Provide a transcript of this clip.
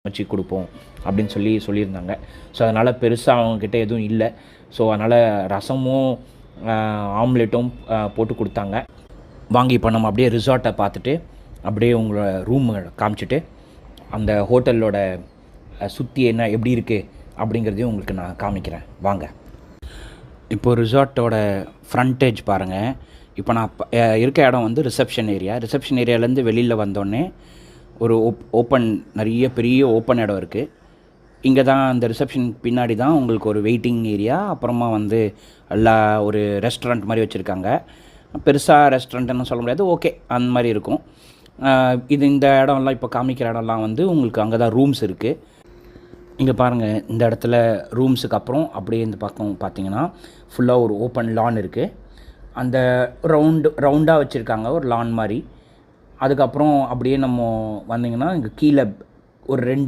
வச்சு கொடுப்போம் அப்படின்னு சொல்லியிருந்தாங்க. ஸோ அதனால் பெருசாக அவங்கக்கிட்ட எதுவும் இல்லை. ஸோ அதனால் ரசமும் ஆம்லெட்டும் போட்டு கொடுத்தாங்க. வாங்கி இப்போ நம்ம அப்படியே ரிசார்ட்டை பார்த்துட்டு அப்படியே உங்களோட ரூம் காமிச்சிட்டு அந்த ஹோட்டலோட சுற்றி என்ன எப்படி இருக்குது அப்படிங்கிறதையும் உங்களுக்கு நான் காமிக்கிறேன் வாங்க. இப்போது ரிசார்ட்டோட ஃப்ரண்டேஜ் பாருங்கள். இப்போ நான் இருக்க இடம் வந்து ரிசப்ஷன் ஏரியாலேருந்து வெளியில் வந்தோடனே ஒரு நிறைய பெரிய ஓப்பன் இடம் இருக்குது. இங்கே தான் அந்த ரிசப்ஷன் பின்னாடி தான் உங்களுக்கு ஒரு வெயிட்டிங் ஏரியா, அப்புறமா வந்து எல்லா ஒரு ரெஸ்டாரண்ட் மாதிரி வச்சுருக்காங்க. பெருசாக ரெஸ்டாரண்ட்டுன்னு சொல்ல முடியாது, ஓகே அந்த மாதிரி இருக்கும். இந்த இடம்லாம் இப்போ காமிக்கிற இடம்லாம் வந்து உங்களுக்கு அங்கே தான் ரூம்ஸ் இருக்குது. இங்கே பாருங்கள், இந்த இடத்துல ரூம்ஸுக்கு அப்புறம் அப்படியே இந்த பக்கம் பார்த்தீங்கன்னா ஃபுல்லாக ஒரு ஓப்பன் லான் இருக்குது. அந்த ரவுண்டாக வச்சுருக்காங்க ஒரு லான் மாதிரி. அதுக்கப்புறம் அப்படியே நம்ம வந்திங்கன்னா இங்கே கீழே ஒரு 2